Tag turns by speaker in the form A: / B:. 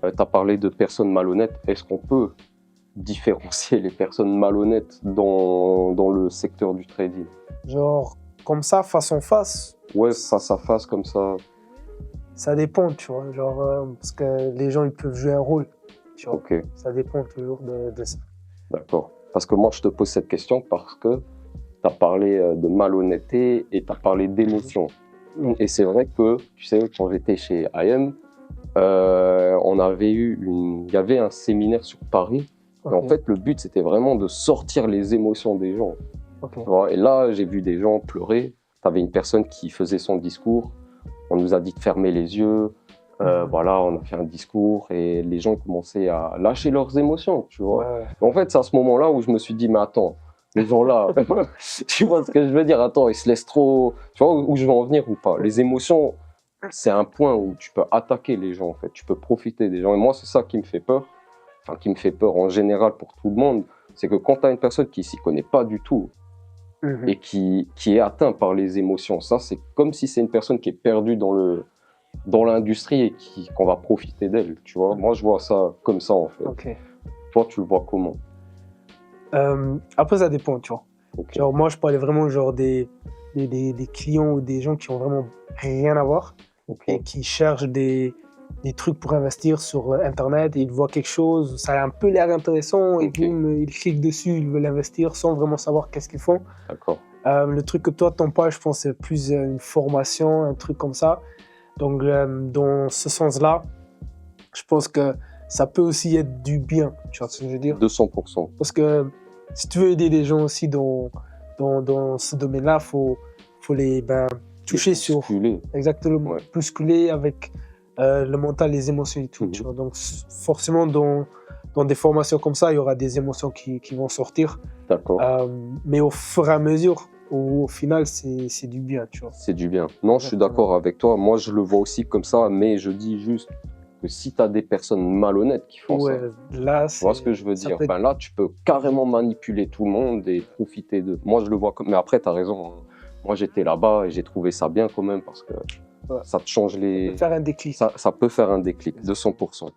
A: Tu as parlé de personnes malhonnêtes. Est-ce qu'on peut différencier les personnes malhonnêtes dans le secteur du trading?
B: Genre, comme ça, face en face,
A: Ouais, face à face, comme ça.
B: ça dépend, tu vois. Genre, parce que les gens, ils peuvent jouer un rôle, tu vois.
A: Ok,
B: Ça dépend toujours de ça.
A: d'accord. Parce que moi, je te pose cette question parce que tu as parlé de malhonnêteté et tu as parlé d'émotion. Et c'est vrai que, tu sais, quand j'étais chez IM, il y avait un séminaire sur Paris. Et en fait, le but, c'était vraiment de sortir les émotions des gens. Tu vois. Et là, j'ai vu des gens pleurer. Tu avais une personne qui faisait son discours. On nous a dit de fermer les yeux. Voilà, on a fait un discours et les gens commençaient à lâcher leurs émotions, tu vois.
B: Ouais.
A: En fait, c'est à ce moment-là où je me suis dit, mais attends, les gens-là, tu vois ce que je veux dire? Attends, ils se laissent trop... Tu vois où je veux en venir ou pas? Les émotions, c'est un point où tu peux attaquer les gens, en fait. Tu peux profiter des gens. Et moi, c'est ça qui me fait peur. Enfin, qui me fait peur en général pour tout le monde. C'est que quand tu as une personne qui s'y connaît pas du tout et qui est atteinte par les émotions, ça, c'est comme si c'est une personne qui est perdue dans l'industrie et qu'on va profiter d'elle, tu vois. Moi, je vois ça comme ça, en fait.
B: Ok.
A: Toi, tu le vois comment?
B: Après, ça dépend, tu vois.
A: Okay.
B: Genre, moi, je parlais vraiment genre des clients ou des gens qui ont vraiment rien à voir et qui cherchent des trucs pour investir sur Internet et ils voient quelque chose, ça a un peu l'air intéressant et boum, ils cliquent dessus, ils veulent investir sans vraiment savoir qu'est-ce qu'ils font.
A: D'accord.
B: Le truc que toi, t'en parles, je pense, c'est plus une formation, un truc comme ça. Donc, dans ce sens-là, je pense que ça peut aussi être du bien, tu vois ce que je veux dire?
A: 200%.
B: Parce que si tu veux aider les gens aussi dans ce domaine-là, faut les toucher sur... Exactement, bousculer avec le mental, les émotions et tout. Tu vois? Donc, forcément, dans des formations comme ça, il y aura des émotions qui vont sortir.
A: D'accord.
B: Mais au fur et à mesure, au final, c'est du bien, tu vois.
A: C'est du bien. Non, je suis d'accord avec toi. Moi, je le vois aussi comme ça, mais je dis juste que si tu as des personnes malhonnêtes qui font ça,
B: là,
A: tu vois ce que je veux dire? Ben là, tu peux carrément manipuler tout le monde et profiter de... Moi, je le vois comme... Mais après, tu as raison. Hein. Moi, j'étais là-bas et j'ai trouvé ça bien quand même parce que ça te change les...
B: Ça peut faire un déclic.
A: Ça peut faire un déclic, 200%.